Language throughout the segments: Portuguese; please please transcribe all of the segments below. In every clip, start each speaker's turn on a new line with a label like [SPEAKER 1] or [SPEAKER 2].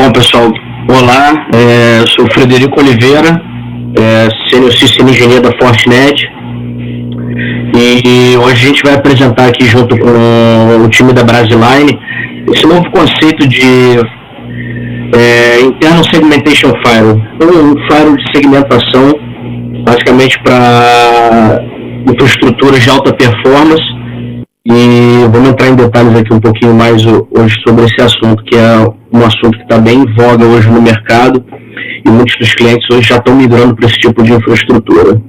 [SPEAKER 1] Bom, pessoal, olá, eu sou o Frederico Oliveira, Senior System Engineer da Fornece, e hoje a gente vai apresentar aqui junto com o time da Brasiline esse novo conceito de interna Segmentation Firewall, um firewall de segmentação, basicamente para infraestruturas de alta performance. E vamos entrar em detalhes aqui um pouquinho mais hoje sobre esse assunto, que é um assunto que está bem em voga hoje no mercado, e muitos dos clientes hoje já estão migrando para esse tipo de infraestrutura.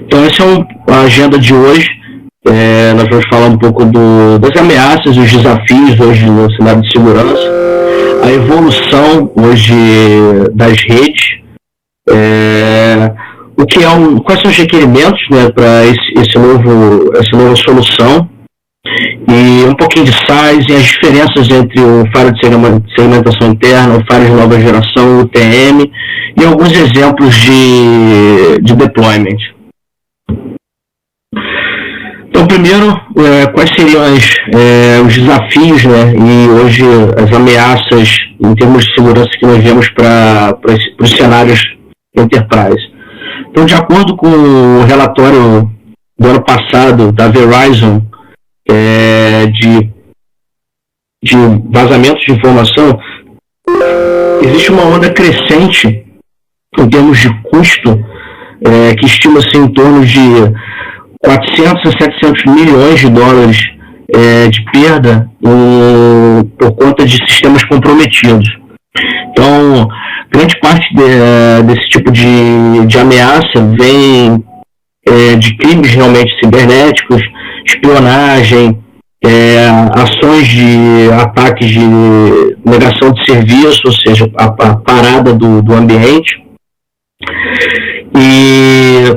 [SPEAKER 1] Então essa é a agenda de hoje. Nós vamos falar um pouco das ameaças, os desafios hoje no cenário de segurança, a evolução hoje das redes, quais são os requerimentos, né, para essa nova solução, e um pouquinho de size e as diferenças entre o firewall de segmentação interna, o firewall de nova geração, o UTM, e alguns exemplos de deployment. Então, primeiro, quais seriam os desafios, né, e hoje as ameaças em termos de segurança que nós vemos para os cenários enterprise. Então, de acordo com o relatório do ano passado da Verizon, de vazamentos de informação, existe uma onda crescente em termos de custo, que estima-se em torno de 400 a 700 milhões de dólares de perda por conta de sistemas comprometidos. Então, grande parte desse tipo de ameaça vem de crimes realmente cibernéticos, espionagem, ações de ataques de negação de serviço, ou seja, a parada do ambiente. E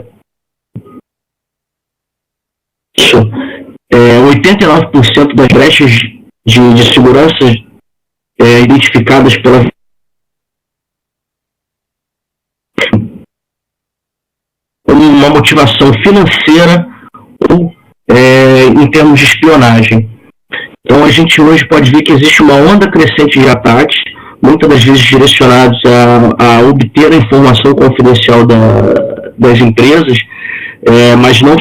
[SPEAKER 1] 89% das brechas de segurança identificadas pela uma motivação financeira ou em termos de espionagem. Então a gente hoje pode ver que existe uma onda crescente de ataques, muitas das vezes direcionados a obter a informação confidencial das empresas, mas não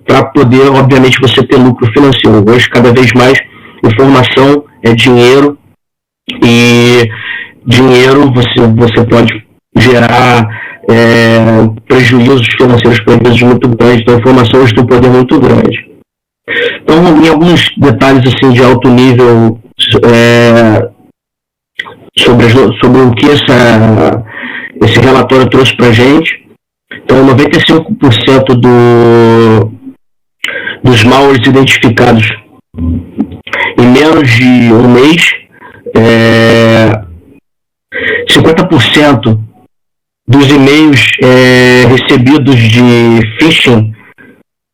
[SPEAKER 1] para poder, obviamente, você ter lucro financeiro. Hoje, cada vez mais, informação é dinheiro, e dinheiro você pode gerar prejuízos financeiros para empresas muito grandes. Então, a informação hoje tem um poder muito grande. Então, em alguns detalhes assim, de alto nível sobre o que esse relatório trouxe para a gente. Então, 95% dos malwares identificados em menos de um mês, 50% dos e-mails recebidos de phishing,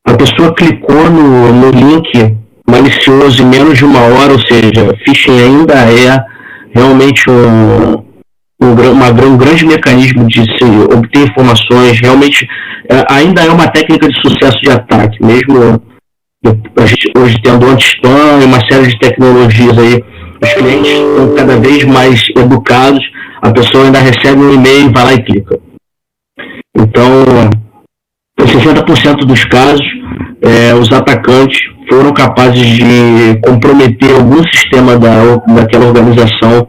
[SPEAKER 1] a pessoa clicou no link malicioso em menos de uma hora, ou seja, phishing ainda é realmente um grande mecanismo de se obter informações. Realmente ainda é uma técnica de sucesso de ataque, mesmo a gente hoje tendo anti-spam e uma série de tecnologias aí. Os clientes estão cada vez mais educados, a pessoa ainda recebe um e-mail, vai lá e clica. Então, em 60% dos casos, os atacantes foram capazes de comprometer algum sistema daquela organização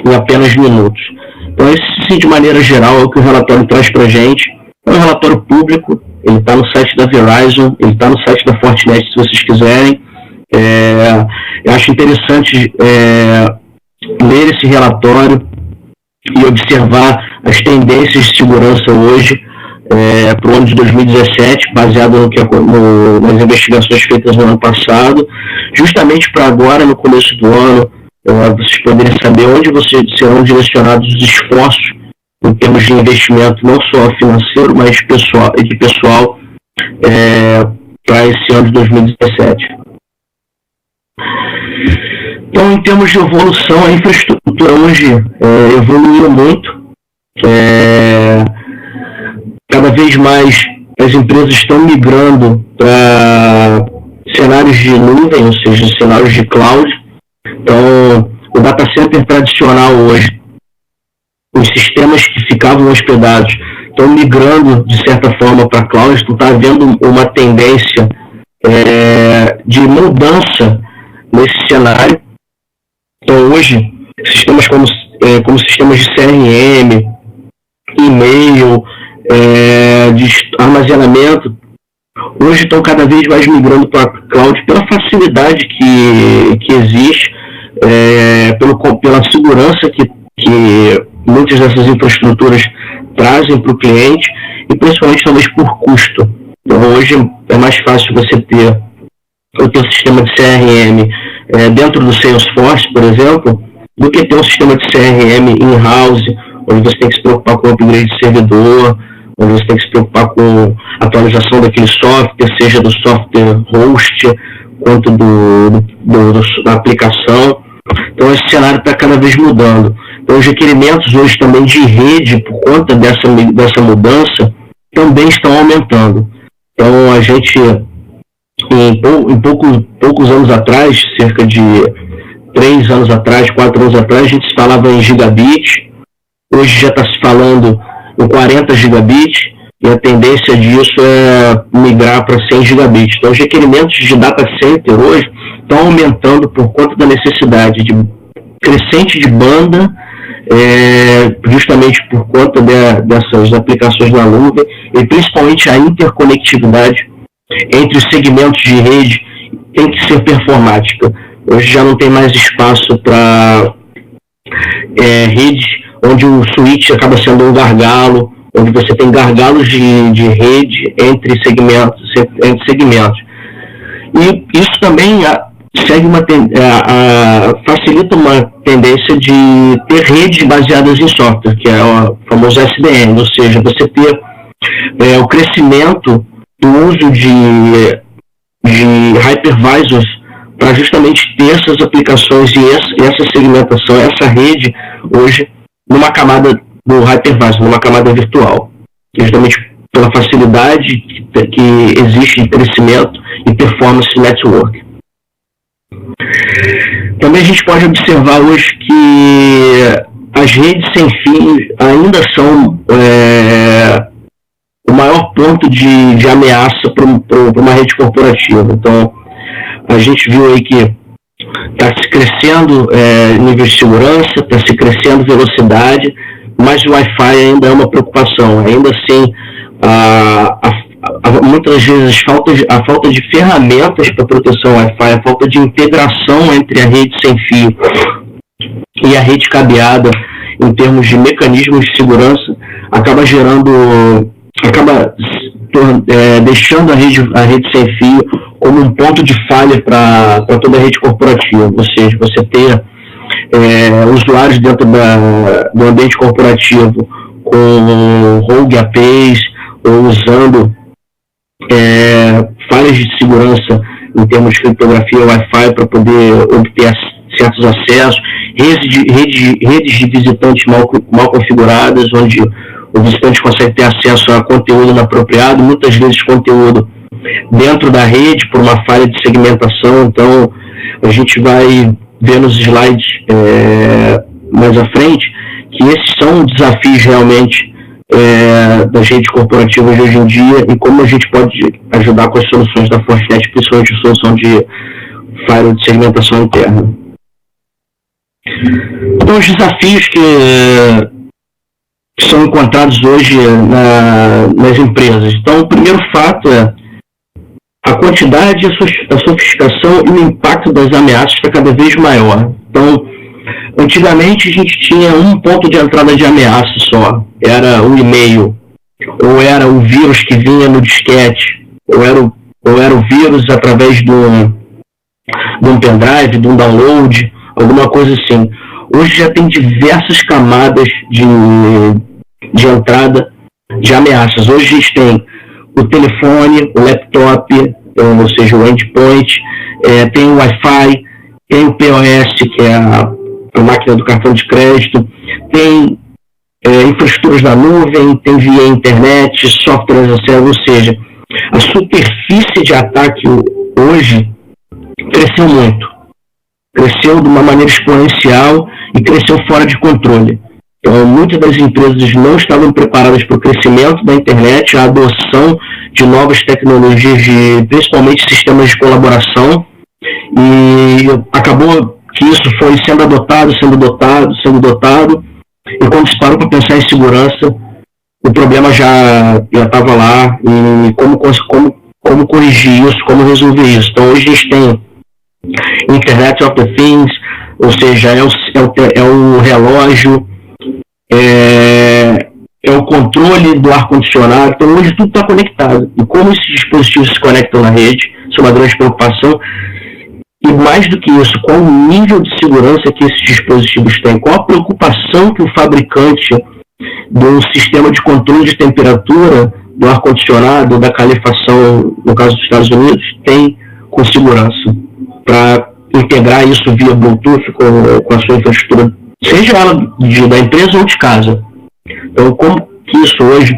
[SPEAKER 1] em apenas minutos. Então, esse, de maneira geral, é o que o relatório traz para a gente. É um relatório público, ele está no site da Verizon, ele está no site da Fortinet, se vocês quiserem. Eu acho interessante ler esse relatório e observar as tendências de segurança hoje para o ano de 2017, baseado nas investigações feitas no ano passado, justamente para agora, no começo do ano, vocês poderem saber onde serão direcionados os esforços em termos de investimento, não só financeiro, mas de pessoal para esse ano de 2017. Então, em termos de evolução, a infraestrutura hoje evoluiu muito. Cada vez mais as empresas estão migrando para cenários de nuvem, ou seja, cenários de cloud. Então, o data center tradicional hoje, os sistemas que ficavam hospedados estão migrando, de certa forma, para a cloud. Então está havendo uma tendência de mudança nesse cenário. Então hoje, sistemas como sistemas de CRM, e-mail, de armazenamento, hoje estão cada vez mais migrando para a cloud pela facilidade que existe, pela segurança que muitas dessas infraestruturas trazem para o cliente e principalmente talvez por custo. Então hoje é mais fácil você ter o teu sistema de CRM dentro do Salesforce, por exemplo, do que ter um sistema de CRM in-house, onde você tem que se preocupar com o upgrade de servidor, onde você tem que se preocupar com a atualização daquele software, seja do software host, quanto da aplicação. Então esse cenário está cada vez mudando. Então os requerimentos hoje também de rede, por conta dessa mudança, também estão aumentando. Então a gente, em poucos anos atrás, cerca de 3 anos atrás, 4 anos atrás, a gente se falava em gigabits. Hoje já está se falando em 40 gigabits, e a tendência disso é migrar para 100 gigabits. Então os requerimentos de data center hoje estão aumentando por conta da necessidade crescente de banda, justamente por conta dessas aplicações na nuvem, e principalmente a interconectividade entre os segmentos de rede tem que ser performática. Hoje já não tem mais espaço para redes onde o switch acaba sendo um gargalo, onde você tem gargalos de rede entre segmentos. E isso também facilita uma tendência de ter redes baseadas em software, que é o famoso SDN, ou seja, você ter o crescimento do uso de hypervisors para justamente ter essas aplicações e essa segmentação, essa rede hoje numa camada do hypervisor, numa camada virtual, justamente pela facilidade que existe de crescimento e performance network. Também a gente pode observar hoje que as redes sem fio ainda são o maior ponto de ameaça para uma rede corporativa. Então, a gente viu aí que está se crescendo nível de segurança, está se crescendo velocidade, mas o Wi-Fi ainda é uma preocupação. Ainda assim, muitas vezes a falta de ferramentas para proteção Wi-Fi, a falta de integração entre a rede sem fio e a rede cabeada em termos de mecanismos de segurança, acaba deixando a rede sem fio como um ponto de falha para toda a rede corporativa. Ou seja, você ter usuários dentro do ambiente corporativo com rogue APIs ou usando falhas de segurança em termos de criptografia Wi-Fi para poder obter certos acessos, redes de visitantes mal configuradas, onde o visitante consegue ter acesso a conteúdo inapropriado, muitas vezes conteúdo dentro da rede por uma falha de segmentação. Então a gente vai ver nos slides mais à frente que esses são desafios realmente das redes corporativas de hoje em dia e como a gente pode ajudar com as soluções da Fornece, principalmente a solução de firewall de segmentação interna. Então, os desafios que são encontrados hoje nas empresas. Então, o primeiro fato é a quantidade, a sofisticação e o impacto das ameaças está cada vez maior. Então, antigamente a gente tinha um ponto de entrada de ameaça só, era o e-mail, ou era o vírus que vinha no disquete, ou era o vírus através de um pendrive, de um download, alguma coisa assim. Hoje já tem diversas camadas de entrada de ameaças. Hoje a gente tem o telefone, o laptop, ou seja, o endpoint, tem o Wi-Fi, tem o POS, que é a máquina do cartão de crédito, tem infraestruturas na nuvem, tem via internet, software as a service, ou seja, a superfície de ataque hoje cresceu cresceu de uma maneira exponencial e cresceu fora de controle. Então, muitas das empresas não estavam preparadas para o crescimento da internet, a adoção de novas tecnologias, principalmente sistemas de colaboração, e acabou que isso foi sendo adotado, e quando se parou para pensar em segurança, o problema já estava lá, e como corrigir isso, como resolver isso. Então, hoje a gente tem Internet of the Things, ou seja, é o relógio, é o controle do ar-condicionado. Então, hoje tudo está conectado. E como esses dispositivos se conectam na rede, isso é uma grande preocupação. E mais do que isso, qual o nível de segurança que esses dispositivos têm? Qual a preocupação que o fabricante do sistema de controle de temperatura do ar-condicionado, da calefação, no caso dos Estados Unidos, tem com segurança? Para integrar isso via Bluetooth com a sua infraestrutura, seja ela da empresa ou de casa. Então, como que isso hoje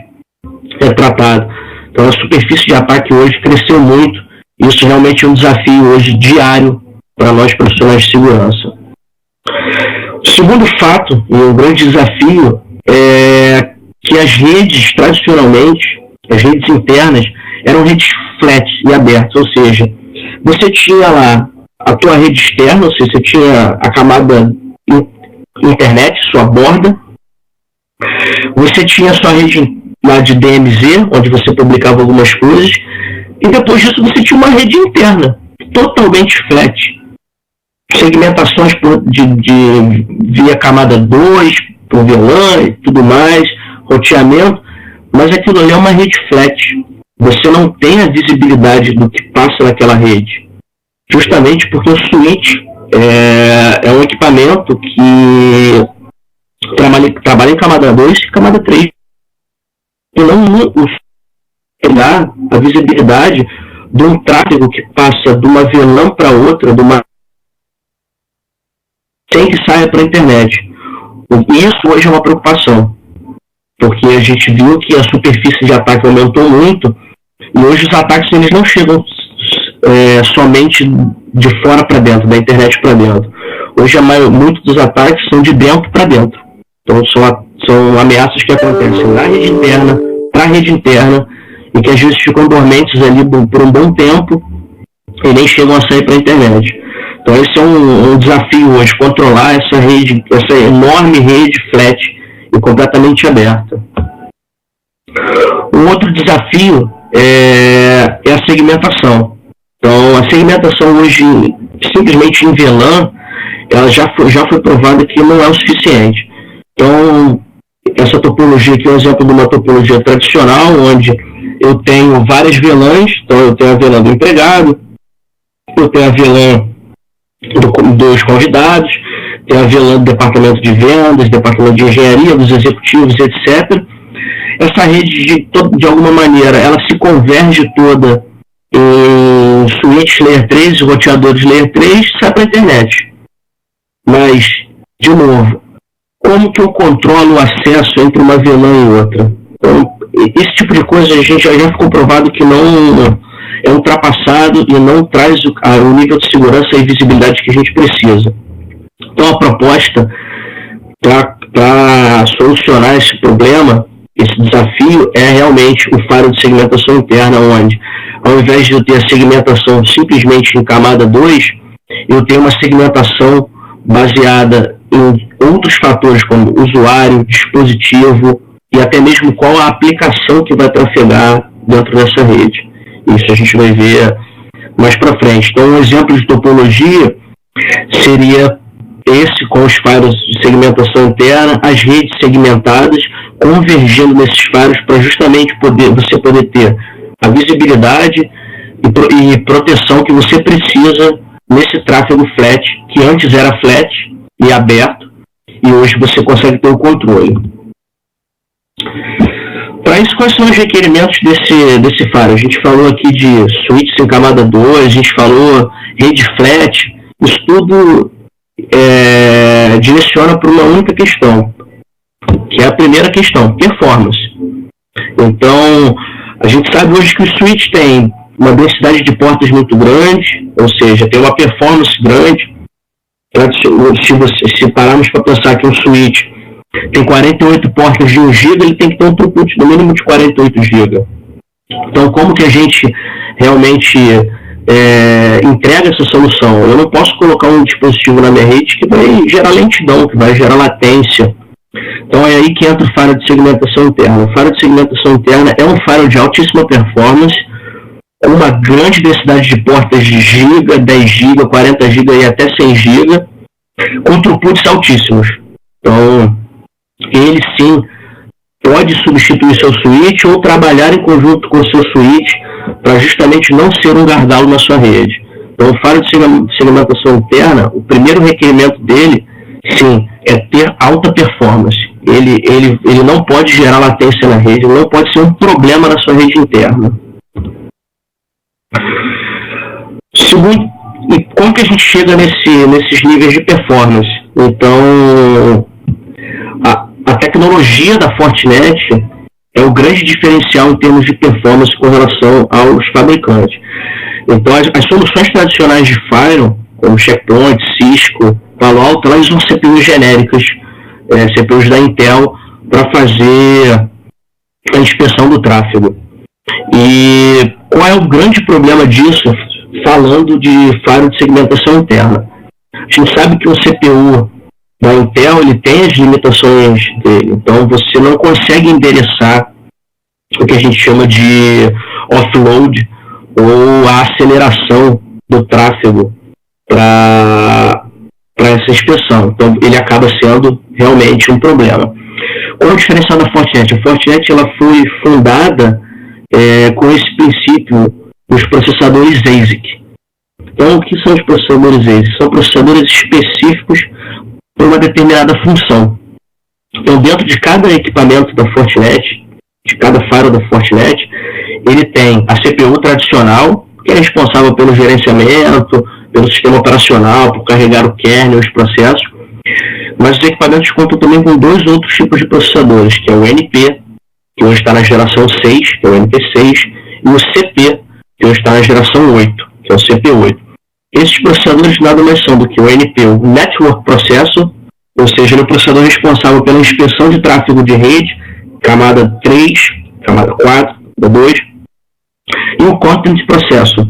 [SPEAKER 1] é tratado? Então, a superfície de ataque hoje cresceu muito. Isso realmente é um desafio hoje diário para nós profissionais de segurança. O segundo fato, e um grande desafio, é que as redes, tradicionalmente, as redes internas, eram redes flat e abertas, ou seja, você tinha lá a tua rede externa, ou seja, você tinha a camada internet, sua borda, você tinha a sua rede lá de DMZ, onde você publicava algumas coisas, e depois disso você tinha uma rede interna, totalmente flat. Segmentações via camada 2, por VLAN e tudo mais, roteamento, mas aquilo ali é uma rede flat. Você não tem a visibilidade do que passa naquela rede. Justamente porque o switch é um equipamento que trabalha em camada 2 e camada 3. E não dá a visibilidade de um tráfego que passa de uma VLAN para outra, sem que saia para a internet. Isso hoje é uma preocupação, porque a gente viu que a superfície de ataque aumentou muito, e hoje os ataques eles não chegam somente de fora para dentro, da internet para dentro. Hoje muitos dos ataques são de dentro para dentro. Então são ameaças que acontecem na rede interna, para a rede interna, e que às vezes ficam dormentes ali por um bom tempo e nem chegam a sair para a internet. Então esse é um desafio hoje, controlar essa rede, essa enorme rede flat e completamente aberta. Um outro desafio é a segmentação. Então a segmentação hoje, simplesmente em VLAN, ela já foi provada que não é o suficiente. Então essa topologia aqui é um exemplo de uma topologia tradicional, onde eu tenho várias VLANs. Então eu tenho a VLAN do empregado, eu tenho a VLAN dos convidados, tem a VLAN do departamento de vendas, departamento de engenharia, dos executivos, etc. Essa rede, de alguma maneira, ela se converge toda em switch layer 3, roteadores layer 3, sai para a internet. Mas, de novo, como que eu controlo o acesso entre uma VLAN e outra? Então, esse tipo de coisa a gente já ficou provado que não é ultrapassado e não traz o nível de segurança e visibilidade que a gente precisa. Então a proposta para solucionar esse problema, esse desafio, é realmente o firewall de segmentação interna, onde ao invés de eu ter a segmentação simplesmente em camada 2, eu tenho uma segmentação baseada em outros fatores como usuário, dispositivo e até mesmo qual a aplicação que vai trafegar dentro dessa rede. Isso a gente vai ver mais para frente. Então, um exemplo de topologia seria esse, com os firewalls de segmentação interna, as redes segmentadas, convergindo nesses firewalls para justamente você poder ter a visibilidade e proteção que você precisa nesse tráfego flat, que antes era flat e aberto, e hoje você consegue ter o controle. Para isso, quais são os requerimentos desse firewall? A gente falou aqui de switches em camada 2, a gente falou rede flat. Isso tudo direciona para uma única questão, que é a primeira questão, performance. Então, a gente sabe hoje que o switch tem uma densidade de portas muito grande, ou seja, tem uma performance grande, Se pararmos para pensar que um switch tem 48 portas de 1 GB, ele tem que ter um throughput no mínimo de 48 GB. Então, como que a gente realmente entrega essa solução? Eu não posso colocar um dispositivo na minha rede que vai gerar lentidão, que vai gerar latência. Então, é aí que entra o firewall de segmentação interna. O firewall de segmentação interna é um firewall de altíssima performance, com uma grande densidade de portas de GB, 10 GB, 40 GB e até 100 GB, com throughputs altíssimos. Então, ele sim pode substituir seu switch ou trabalhar em conjunto com o seu switch para justamente não ser um gargalo na sua rede. Então, o firewall de segmentação interna, o primeiro requerimento dele, sim, é ter alta performance. Ele não pode gerar latência na rede, ele não pode ser um problema na sua rede interna. Segundo, e como que a gente chega nesses níveis de performance? Então, a tecnologia da Fortinet é o grande diferencial em termos de performance com relação aos fabricantes. Então, as soluções tradicionais de firewall, como Checkpoint, Cisco, Palo Alto, elas usam CPUs genéricas, CPUs da Intel, para fazer a inspeção do tráfego. E qual é o grande problema disso, falando de firewall de segmentação interna? A gente sabe que o CPU da Intel ele tem as limitações dele, então você não consegue endereçar o que a gente chama de offload ou a aceleração do tráfego para essa inspeção. Então ele acaba sendo realmente um problema. Qual é o diferencial da Fortinet? A Fortinet ela foi fundada com esse princípio dos processadores ASIC. Então, o que são os processadores ASIC? São processadores específicos para uma determinada função. Então, dentro de cada equipamento da Fortinet, de cada firewall da Fortinet, ele tem a CPU tradicional, que é responsável pelo gerenciamento, pelo sistema operacional, por carregar o kernel, os processos. Mas os equipamentos contam também com 2 outros tipos de processadores, que é o NP, que hoje está na geração 6, que é o NP6, e o CP, que hoje está na geração 8, que é o CP8. Esses processadores nada mais são do que o NP, o Network Processor, ou seja, ele é o processador responsável pela inspeção de tráfego de rede, camada 3, camada 4, camada 2, e o Content Processor,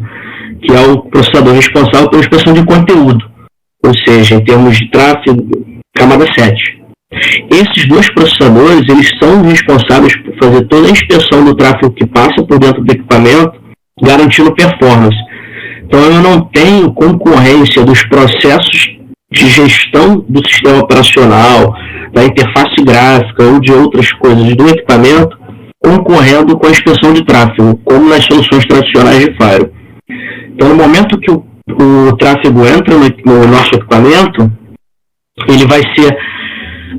[SPEAKER 1] que é o processador responsável pela inspeção de conteúdo, ou seja, em termos de tráfego, camada 7. Esses 2 processadores, eles são responsáveis por fazer toda a inspeção do tráfego que passa por dentro do equipamento, garantindo performance. Então, eu não tenho concorrência dos processos de gestão do sistema operacional, da interface gráfica ou de outras coisas do equipamento, concorrendo com a inspeção de tráfego, como nas soluções tradicionais de firewall. Então, no momento que o tráfego entra no nosso equipamento, ele vai ser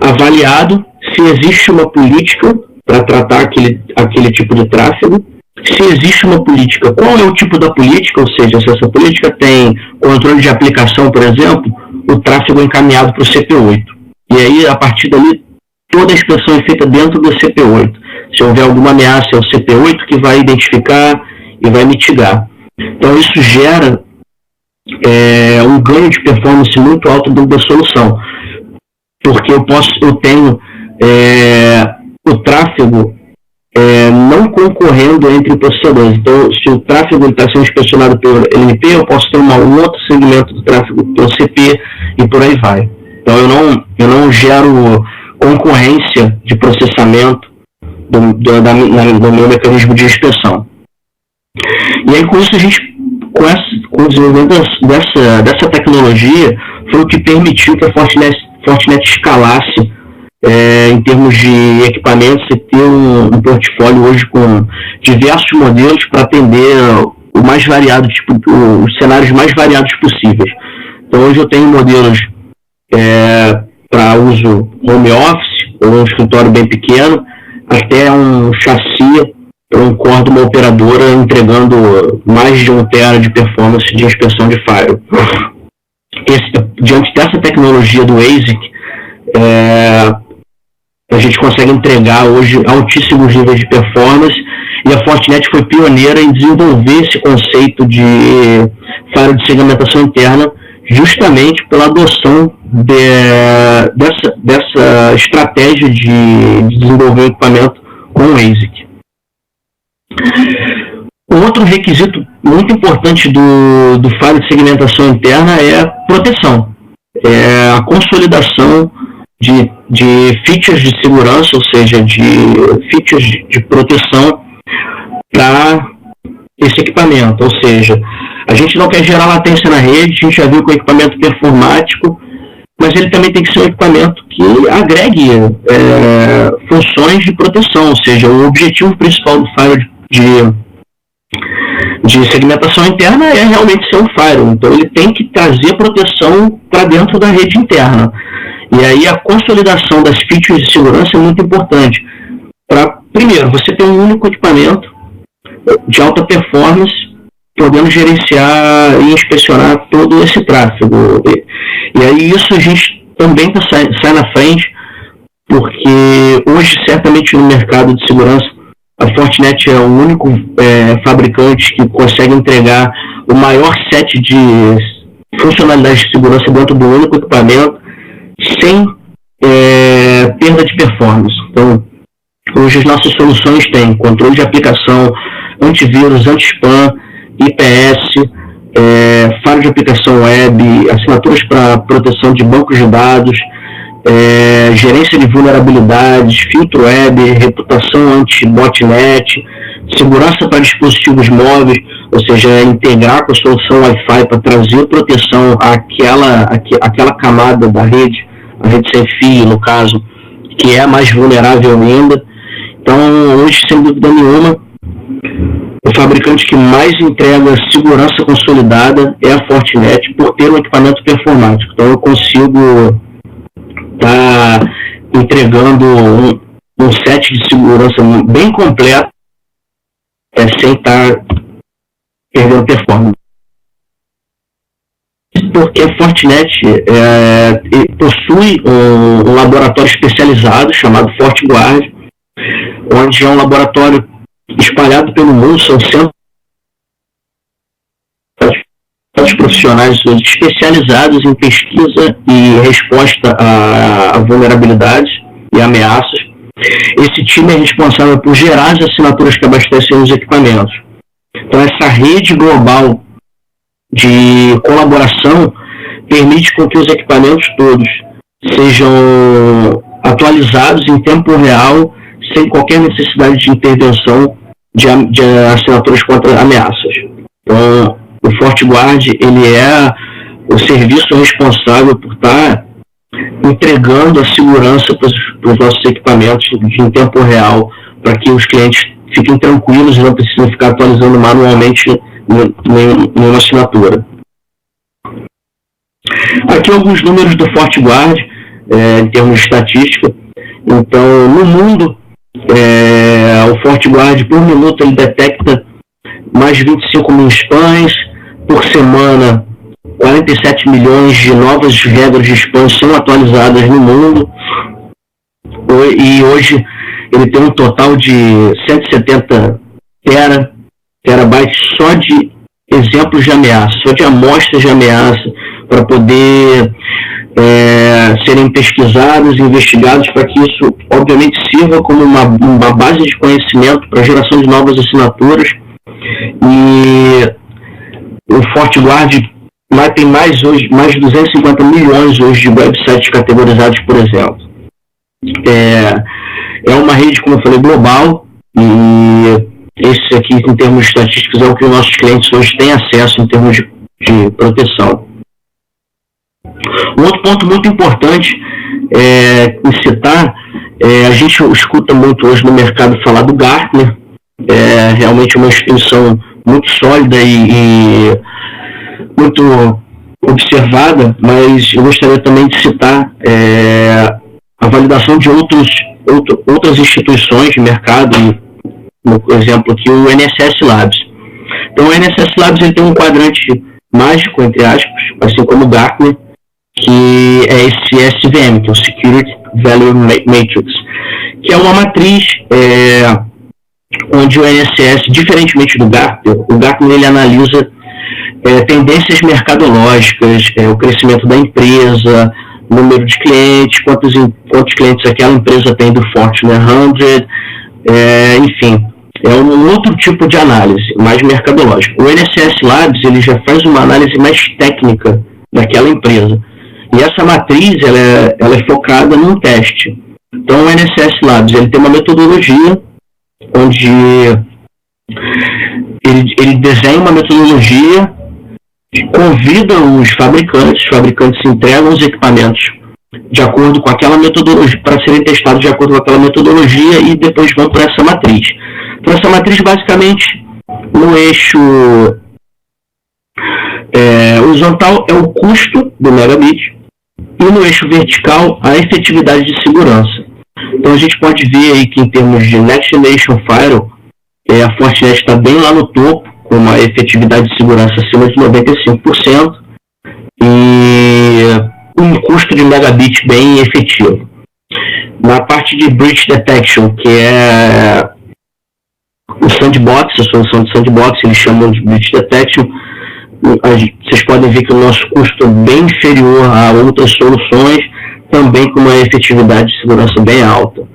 [SPEAKER 1] avaliado se existe uma política para tratar aquele tipo de tráfego, se existe uma política, qual é o tipo da política, ou seja, se essa política tem controle de aplicação, por exemplo, o tráfego é encaminhado para o CP8. E aí, a partir dali, toda a inspeção é feita dentro do CP8. Se houver alguma ameaça, é o CP8 que vai identificar e vai mitigar. Então, isso gera um ganho de performance muito alto dentro da solução. Porque eu tenho o tráfego não concorrendo entre processadores. Então, se o tráfego está sendo inspecionado pelo LNP, eu posso ter um outro segmento do tráfego pelo CP e por aí vai. Então, eu não gero concorrência de processamento do meu mecanismo de inspeção. E aí, com isso, a gente, com o desenvolvimento dessa tecnologia, foi o que permitiu que a Fortinet escalasse em termos de equipamentos e ter um portfólio hoje com diversos modelos para atender o mais variado os cenários mais variados possíveis. Então hoje eu tenho modelos para uso home office, ou um escritório bem pequeno, até um chassi para um core de uma operadora entregando mais de 1 tera de performance de inspeção de firewall. Diante dessa tecnologia do ASIC, a gente consegue entregar hoje altíssimos níveis de performance, e a Fortinet foi pioneira em desenvolver esse conceito de firewall de segmentação interna, justamente pela adoção dessa estratégia de desenvolver o equipamento com o ASIC. Um outro requisito muito importante do firewall de segmentação interna é a proteção, é a consolidação de features de segurança, ou seja, de features de proteção para esse equipamento. Ou seja, a gente não quer gerar latência na rede, a gente já viu que o equipamento performático, mas ele também tem que ser um equipamento que agregue funções de proteção, ou seja, o objetivo principal do firewall de segmentação interna é realmente ser um firewall, então ele tem que trazer proteção para dentro da rede interna. E aí a consolidação das features de segurança é muito importante. Primeiro, você ter um único equipamento de alta performance, podendo gerenciar e inspecionar todo esse tráfego. E aí isso a gente também sai na frente, porque hoje, certamente, no mercado de segurança, a Fortinet é o único fabricante que consegue entregar o maior set de funcionalidades de segurança dentro do único equipamento, sem perda de performance. Então, hoje as nossas soluções têm controle de aplicação, antivírus, anti-spam, IPS, firewall de aplicação web, assinaturas para proteção de bancos de dados, gerência de vulnerabilidades, filtro web, reputação anti-botnet, segurança para dispositivos móveis, ou seja, integrar com a solução Wi-Fi para trazer proteção àquela camada da rede, a rede sem fio, no caso, que é mais vulnerável ainda. Então, hoje, sem dúvida nenhuma, o fabricante que mais entrega segurança consolidada é a Fortinet, por ter um equipamento performático. Então, eu consigo estar entregando um set de segurança bem completo, sem estar perdendo performance. Porque a Fortinet possui um laboratório especializado chamado FortiGuard, onde é um laboratório espalhado pelo mundo, são centros profissionais especializados em pesquisa e resposta a vulnerabilidades e ameaças. Esse time é responsável por gerar as assinaturas que abastecem os equipamentos. Então, essa rede global de colaboração permite com que os equipamentos todos sejam atualizados em tempo real, sem qualquer necessidade de intervenção de assinaturas contra ameaças. Então, o FortiGuard, ele é o serviço responsável por estar entregando a segurança para os nossos equipamentos em tempo real, para que os clientes fiquem tranquilos e não precisem ficar atualizando manualmente numa assinatura. Aqui alguns números do FortiGuard, em termos de estatística. Então, no mundo, o FortiGuard, por minuto, ele detecta mais de 25 mil spams. Por semana, 47 milhões de novas regras de spam são atualizadas no mundo. E hoje ele tem um total de 170 terabytes só de exemplos de ameaça, só de amostras de ameaça, para poder serem pesquisados e investigados, para que isso, obviamente, sirva como uma base de conhecimento para a geração de novas assinaturas. E o FortiGuard tem mais de 250 milhões hoje de websites categorizados, por exemplo. É uma rede, como eu falei, global, e esse aqui, em termos estatísticos, é o que os nossos clientes hoje têm acesso em termos de proteção. Um outro ponto muito importante em citar, a gente escuta muito hoje no mercado falar do Gartner, realmente uma instituição muito sólida e muito observada, mas eu gostaria também de citar a validação de outras instituições de mercado, por exemplo, aqui o NSS Labs. Então, o NSS Labs, ele tem um quadrante mágico, entre aspas, assim como o Gartner, que é esse SVM, que é o Security Value Matrix, que é uma matriz onde o NSS, diferentemente do Gartner, o Gartner ele analisa tendências mercadológicas, o crescimento da empresa, número de clientes, quantos clientes aquela empresa tem do Fortune 100, enfim, é um outro tipo de análise, mais mercadológica. O NSS Labs ele já faz uma análise mais técnica daquela empresa. E essa matriz ela é focada num teste. Então o NSS Labs ele tem uma metodologia onde ele desenha uma metodologia, convida os fabricantes entregam os equipamentos de acordo com aquela metodologia, para serem testados de acordo com aquela metodologia e depois vão para essa matriz. Então essa matriz basicamente no eixo horizontal é o custo do megabit e no eixo vertical a efetividade de segurança. Então a gente pode ver aí que em termos de Next Firewall, a Fortinet está bem lá no topo, com uma efetividade de segurança acima de 95% e um custo de megabit bem efetivo. Na parte de Breach Detection, que é o sandbox, a solução de sandbox, eles chamam de Breach Detection, vocês podem ver que o nosso custo é bem inferior a outras soluções, também com uma efetividade de segurança bem alta.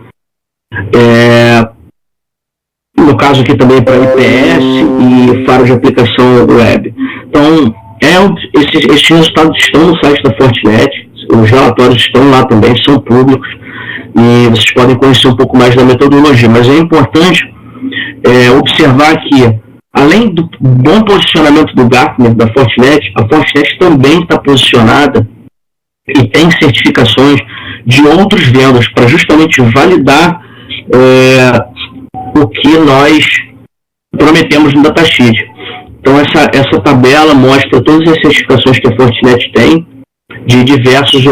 [SPEAKER 1] No caso aqui também para IPS e faro de aplicação web. Então, esses resultados estão no site da Fortinet, os relatórios estão lá também, são públicos, e vocês podem conhecer um pouco mais da metodologia, mas é importante observar que, além do bom posicionamento do Gartner, da Fortinet, a Fortinet também está posicionada e tem certificações de outros vendors para justamente validar o que nós prometemos no datasheet. Então essa tabela mostra todas as certificações que a Fortinet tem de diversos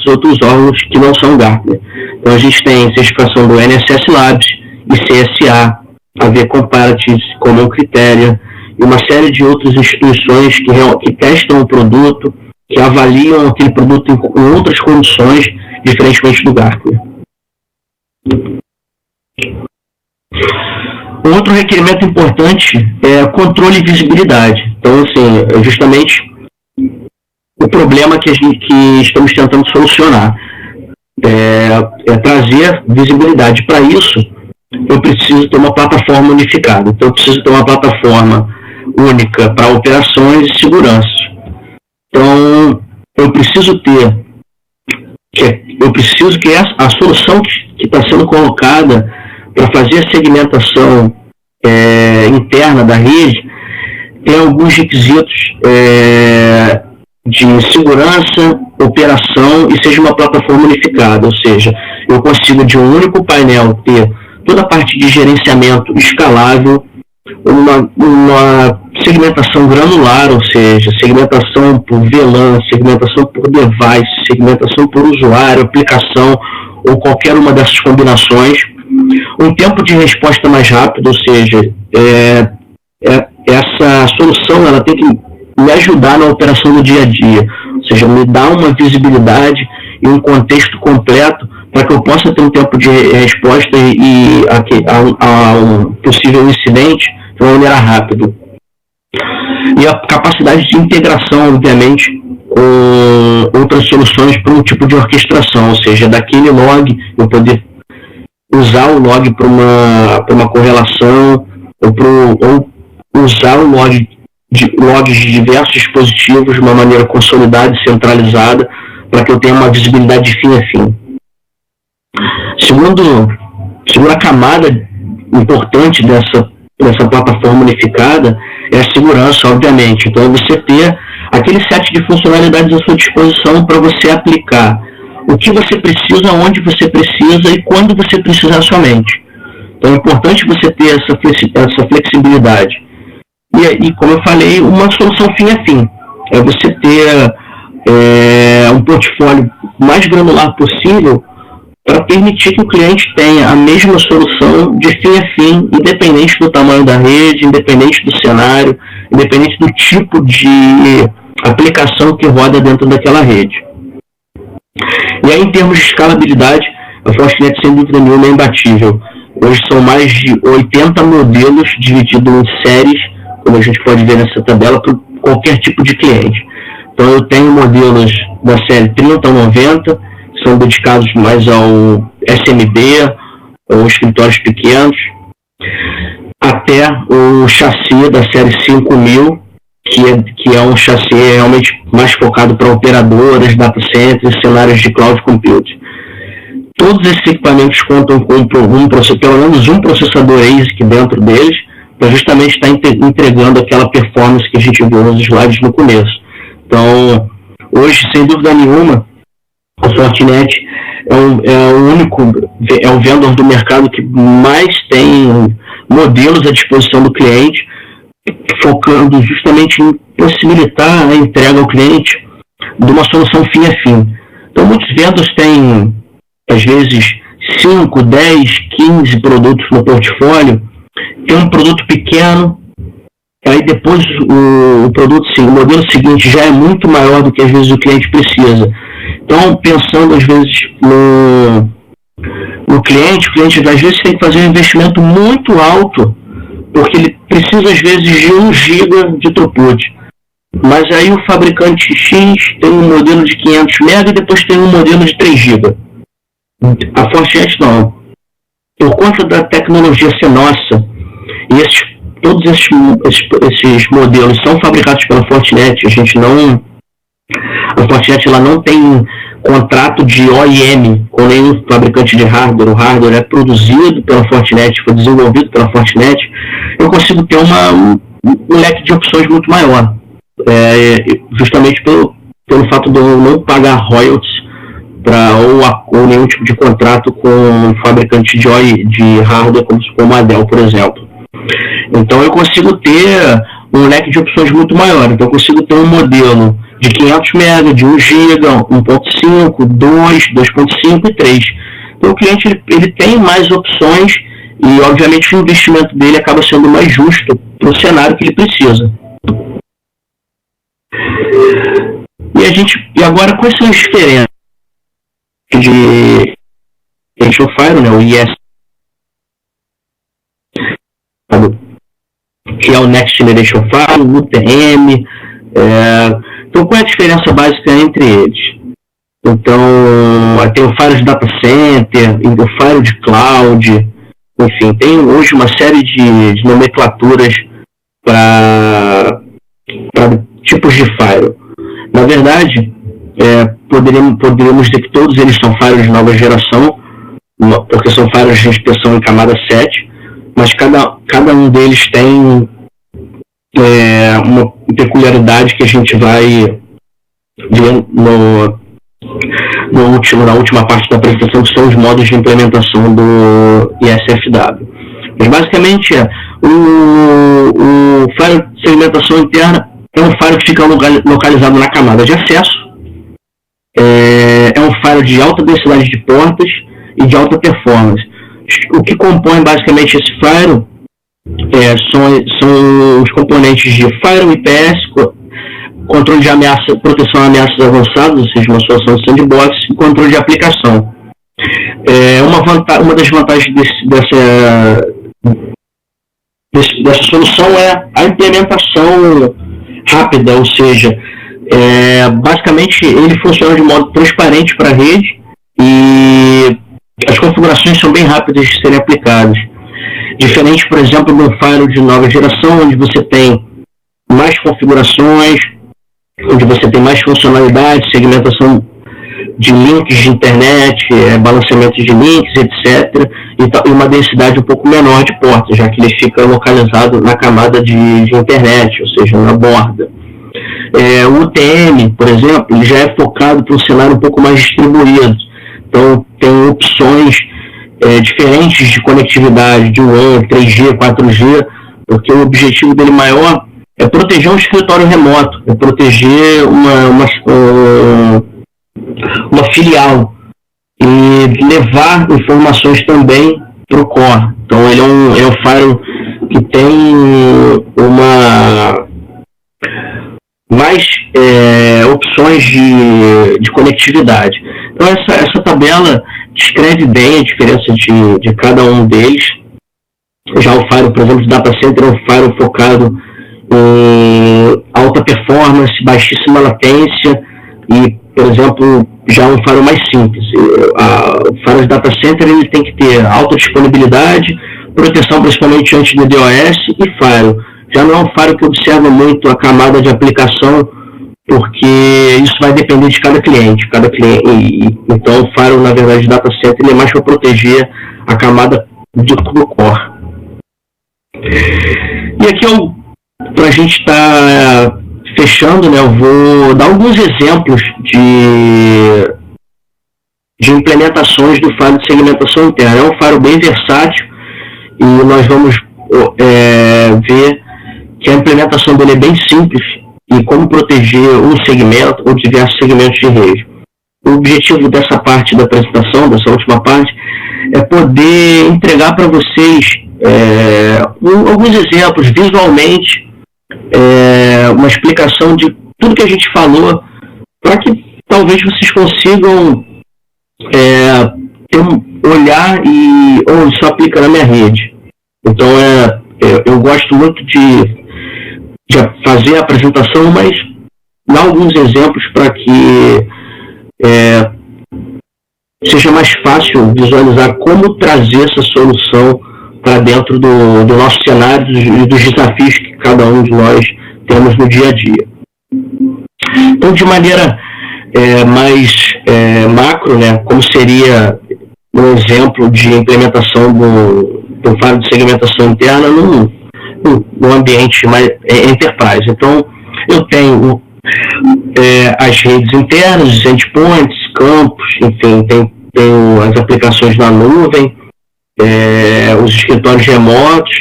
[SPEAKER 1] outros órgãos que não são Gartner. Então a gente tem certificação do NSS Labs, ICSA, AV Comparatives, Common Criteria e uma série de outras instituições que testam o produto, que avaliam aquele produto em outras condições, diferentemente do Gartner. Outro requerimento importante é controle e visibilidade. Então, assim, justamente o problema que estamos tentando solucionar é trazer visibilidade. Para isso, eu preciso ter uma plataforma unificada. Então, eu preciso ter uma plataforma única para operações e segurança. Então, eu preciso que a solução que está sendo colocada para fazer a segmentação interna da rede tem alguns requisitos de segurança, operação e seja uma plataforma unificada, ou seja, eu consigo de um único painel ter toda a parte de gerenciamento escalável, uma segmentação granular, ou seja, segmentação por VLAN, segmentação por device, segmentação por usuário, aplicação ou qualquer uma dessas combinações, um tempo de resposta mais rápido, ou seja, essa solução ela tem que me ajudar na operação do dia a dia, ou seja, me dar uma visibilidade e um contexto completo para que eu possa ter um tempo de resposta a um possível incidente de uma maneira rápida. E a capacidade de integração, obviamente, com outras soluções para um tipo de orquestração, ou seja, daquele log eu poder usar o log para uma correlação ou usar o logs de diversos dispositivos de uma maneira consolidada e centralizada para que eu tenha uma visibilidade de fim a fim. Segunda camada importante dessa plataforma unificada é a segurança, obviamente. Então, você ter aquele set de funcionalidades à sua disposição para você aplicar o que você precisa, onde você precisa e quando você precisar somente. Então, é importante você ter essa flexibilidade. E como eu falei, uma solução fim a fim. É você ter um portfólio mais granular possível para permitir que o cliente tenha a mesma solução de fim a fim, independente do tamanho da rede, independente do cenário, independente do tipo de aplicação que roda dentro daquela rede. E aí, em termos de escalabilidade, a Fortinet, sem dúvida nenhuma, é imbatível. Hoje são mais de 80 modelos divididos em séries, como a gente pode ver nessa tabela, qualquer tipo de cliente. Então eu tenho modelos da série 30 a 90, que são dedicados mais ao SMB, ou escritórios pequenos, até o chassi da série 5000, que é um chassi realmente mais focado para operadoras, data centers, cenários de cloud computing. Todos esses equipamentos contam com pelo menos um processador ASIC dentro deles, para justamente estar entregando aquela performance que a gente viu nos slides no começo. Então, hoje, sem dúvida nenhuma, a Fortinet é o vendor do mercado que mais tem modelos à disposição do cliente, focando justamente em possibilitar a entrega ao cliente de uma solução fim a fim. Então, muitos vendors têm, às vezes, 5, 10, 15 produtos no portfólio. Tem um produto pequeno, aí depois o modelo seguinte já é muito maior do que às vezes o cliente precisa. Então, pensando às vezes no cliente, o cliente às vezes tem que fazer um investimento muito alto, porque ele precisa às vezes de 1 GB de throughput. Mas aí o fabricante X tem um modelo de 500 MB e depois tem um modelo de 3 GB. A Fortinet não. Por conta da tecnologia ser nossa, e todos esses modelos são fabricados pela Fortinet, a Fortinet ela não tem contrato de OEM com nenhum fabricante de hardware. O hardware é produzido pela Fortinet, foi desenvolvido pela Fortinet. Eu consigo ter um leque de opções muito maior, justamente pelo fato de eu não pagar royalties ou nenhum tipo de contrato com um fabricante de hardware como a Dell, por exemplo. Então eu consigo ter um leque de opções muito maior. Então eu consigo ter um modelo de 500 MB, de 1 GB, 1.5, 2, 2.5 e 3. Então o cliente ele tem mais opções e obviamente o investimento dele acaba sendo mais justo para o cenário que ele precisa. E agora, quais são as diferenças de Firewall, né, o ISFW, que é o Next Generation Firewall, o UTM. Então, qual é a diferença básica entre eles? Então, tem o Firewall de Data Center, o Firewall de Cloud, enfim, tem hoje uma série de nomenclaturas para tipos de Firewall. Na verdade, poderíamos dizer que todos eles são Firewalls de nova geração, porque são Firewalls de inspeção em camada 7, mas cada um deles tem uma peculiaridade que a gente vai ver na última parte da apresentação, que são os modos de implementação do ISFW. Mas basicamente o firewall de segmentação interna é um firewall que fica localizado na camada de acesso, é um firewall de alta densidade de portas e de alta performance. O que compõe basicamente esse firewall são os componentes de firewall IPS, controle de ameaça, proteção a ameaças avançadas, ou seja, uma solução de sandbox, e controle de aplicação. Uma das vantagens dessa solução é a implementação rápida, ou seja, basicamente ele funciona de modo transparente para a rede e as configurações são bem rápidas de serem aplicadas. Diferente, por exemplo, de um firewall de nova geração, onde você tem mais configurações, onde você tem mais funcionalidades, segmentação de links de internet, balanceamento de links, etc. E uma densidade um pouco menor de portas, já que ele fica localizado na camada de internet, ou seja, na borda. O UTM, por exemplo, ele já é focado para um cenário um pouco mais distribuído. Então, tem opções diferentes de conectividade, de WAN, 3G, 4G, porque o objetivo dele maior é proteger um escritório remoto, é proteger uma filial e levar informações também para o core. Então ele é um firewall que tem mais opções de conectividade. Então essa tabela descreve bem a diferença de cada um deles. Já o firewall, por exemplo, de data center é um firewall focado alta performance, baixíssima latência e, por exemplo, já um firewall mais simples. O firewall de data center ele tem que ter alta disponibilidade, proteção principalmente anti DDoS e firewall. Já não é um firewall que observa muito a camada de aplicação, porque isso vai depender de cada cliente. Então, o firewall, na verdade, de data center, ele é mais para proteger a camada do core. E aqui, para a gente estar fechando, né, eu vou dar alguns exemplos de implementações do firewall de segmentação interna. É um firewall bem versátil e nós vamos ver que a implementação dele é bem simples e como proteger um segmento ou diversos segmentos de rede. O objetivo dessa parte da apresentação, dessa última parte, é poder entregar para vocês alguns exemplos visualmente, uma explicação de tudo que a gente falou, para que talvez vocês consigam ter um olhar ou isso aplica na minha rede. Então, eu gosto muito de fazer a apresentação, mas dar alguns exemplos para que seja mais fácil visualizar como trazer essa solução para dentro do nosso cenário e dos desafios que cada um de nós temos no dia a dia. Então, de maneira mais macro, né, como seria um exemplo de implementação do firewall de segmentação interna no ambiente mais enterprise. Então, eu tenho as redes internas, os endpoints, campos, enfim, tenho as aplicações na nuvem, os escritórios remotos,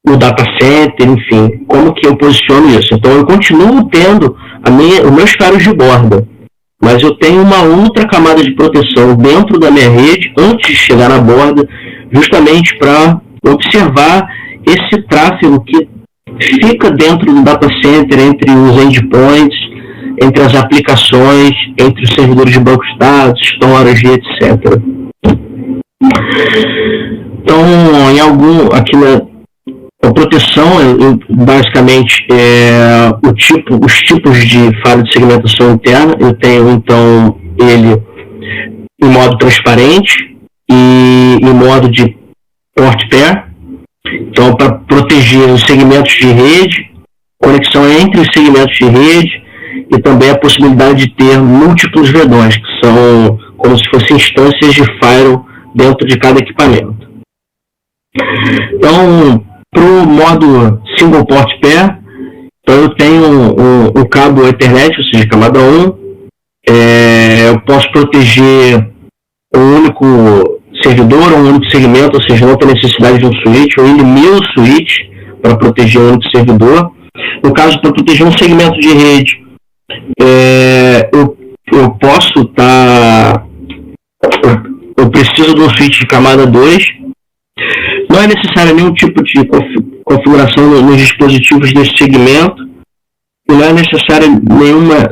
[SPEAKER 1] o data center, enfim, como que eu posiciono isso? Então, eu continuo tendo os meus firewalls de borda, mas eu tenho uma outra camada de proteção dentro da minha rede, antes de chegar na borda, justamente para observar esse tráfego que fica dentro do data center, entre os endpoints, entre as aplicações, entre os servidores de bancos de dados, storage, etc. Então, aqui na proteção, basicamente, os tipos de firewall de segmentação interna, eu tenho, então, ele em modo transparente e em modo de port pair. Então, para proteger os segmentos de rede, conexão entre os segmentos de rede e também a possibilidade de ter múltiplos redões, que são como se fossem instâncias de firewall dentro de cada equipamento. Então, para o modo single port pair, então eu tenho um cabo Ethernet, ou seja, camada 1, eu posso proteger um único servidor, um único segmento, ou seja, não tem necessidade de um switch, ou mil switch para proteger um único servidor. No caso, para proteger um segmento de rede, eu posso estar... eu preciso de um switch de camada 2. Não é necessário nenhum tipo de configuração nos dispositivos desse segmento, e não é necessário nenhuma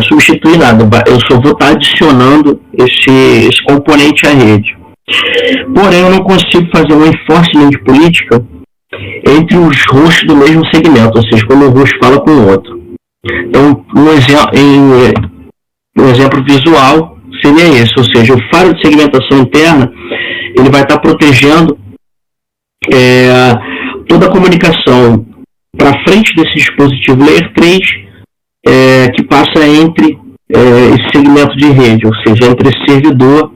[SPEAKER 1] substituir nada. Eu só vou estar adicionando esse componente à rede. Porém, eu não consigo fazer um enforcement de política entre os hosts do mesmo segmento, ou seja, quando um host fala com o outro. Então, um exemplo visual seria esse, ou seja, o firewall de segmentação interna, ele vai estar protegendo toda a comunicação para frente desse dispositivo Layer 3 que passa entre esse segmento de rede, ou seja, entre esse servidor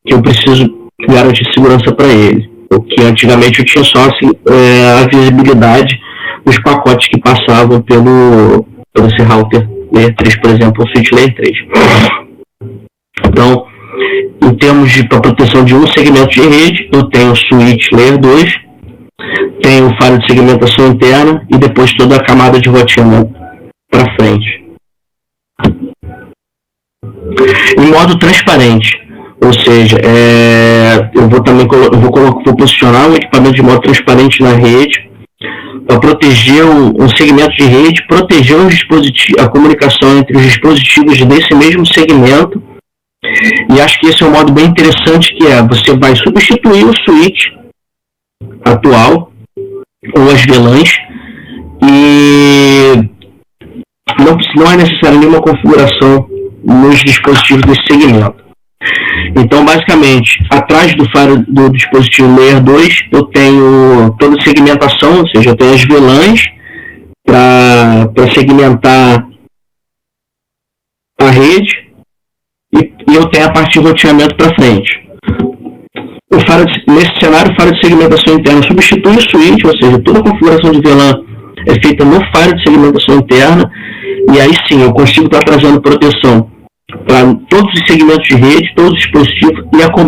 [SPEAKER 1] que eu preciso garantir segurança para ele. O que antigamente eu tinha só a visibilidade dos pacotes que passavam pelo esse router Layer 3, por exemplo, o switch Layer 3. Então, em termos de proteção de um segmento de rede, eu tenho o switch Layer 2, tenho o firewall de segmentação interna e depois toda a camada de rotina para frente. Em modo transparente, ou seja, eu vou posicionar um equipamento de modo transparente na rede para proteger um segmento de rede, proteger a comunicação entre os dispositivos desse mesmo segmento. E acho que esse é um modo bem interessante, que você vai substituir o switch atual ou as VLANs e não é necessária nenhuma configuração nos dispositivos desse segmento. Então, basicamente, atrás do dispositivo Layer 2, eu tenho toda a segmentação, ou seja, eu tenho as VLANs para segmentar a rede, e eu tenho a parte de roteamento para frente. Nesse cenário, o firewall de segmentação interna substitui o switch, ou seja, toda a configuração de VLAN é feita no firewall de segmentação interna, e aí sim eu consigo estar trazendo proteção para todos os segmentos de rede, todos os dispositivos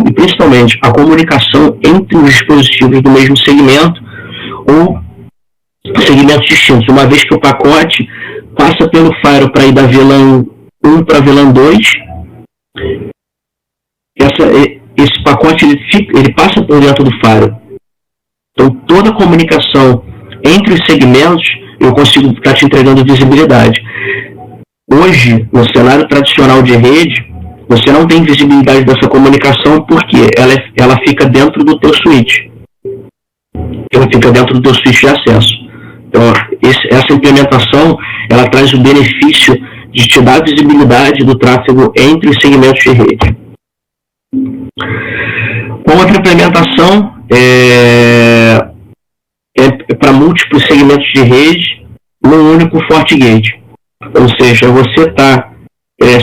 [SPEAKER 1] e principalmente a comunicação entre os dispositivos do mesmo segmento ou segmentos distintos, uma vez que o pacote passa pelo firewall para ir da VLAN 1 para a VLAN 2. Esse pacote ele passa por dentro do firewall. Então toda a comunicação entre os segmentos eu consigo estar te entregando visibilidade. Hoje, no cenário tradicional de rede, você não tem visibilidade dessa comunicação porque ela fica dentro do teu switch. Ela fica dentro do teu switch de acesso. Então, essa implementação, ela traz o benefício de te dar visibilidade do tráfego entre os segmentos de rede. Uma outra implementação é para múltiplos segmentos de rede num único FortiGate. Ou seja, você está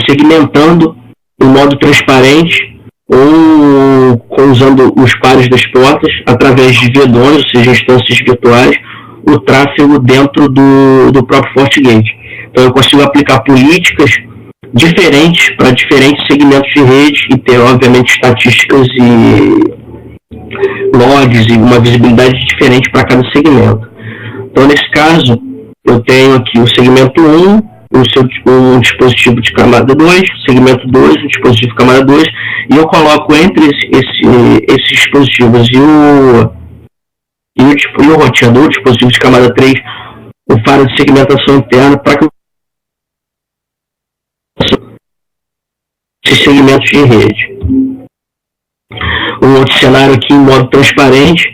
[SPEAKER 1] segmentando em modo transparente ou usando os pares das portas através de VDONs, ou seja, instâncias virtuais, o tráfego dentro do próprio FortiGate. Então eu consigo aplicar políticas diferentes para diferentes segmentos de rede e ter, obviamente, estatísticas e logs e uma visibilidade diferente para cada segmento. Então, nesse caso, eu tenho aqui o segmento 1, um dispositivo de camada 2, segmento 2, um dispositivo de camada 2, e eu coloco entre esses dispositivos e o roteador, o dispositivo de camada 3, o firewall de segmentação interna para que esses segmentos de rede. Um outro cenário aqui em modo transparente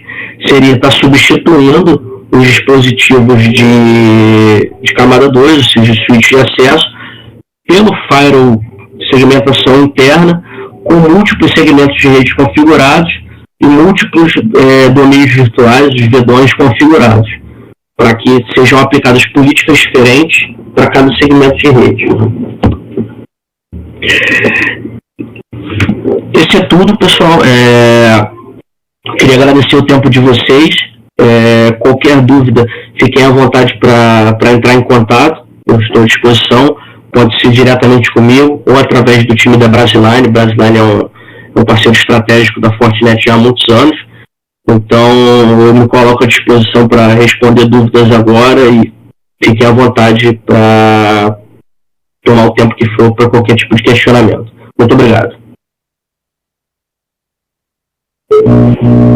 [SPEAKER 1] seria estar substituindo os dispositivos de camada 2, ou seja, switch de acesso, pelo firewall de segmentação interna, com múltiplos segmentos de rede configurados e múltiplos domínios virtuais, os VDONs configurados, para que sejam aplicadas políticas diferentes para cada segmento de rede. Esse é tudo, pessoal. Queria agradecer o tempo de vocês. Qualquer dúvida, fiquem à vontade para entrar em contato. Eu estou à disposição. Pode ser diretamente comigo ou através do time da Brasiline. Brasiline é um parceiro estratégico da Fortinet já há muitos anos. Então, eu me coloco à disposição para responder dúvidas agora e fiquem à vontade para tomar o tempo que for para qualquer tipo de questionamento. Muito obrigado.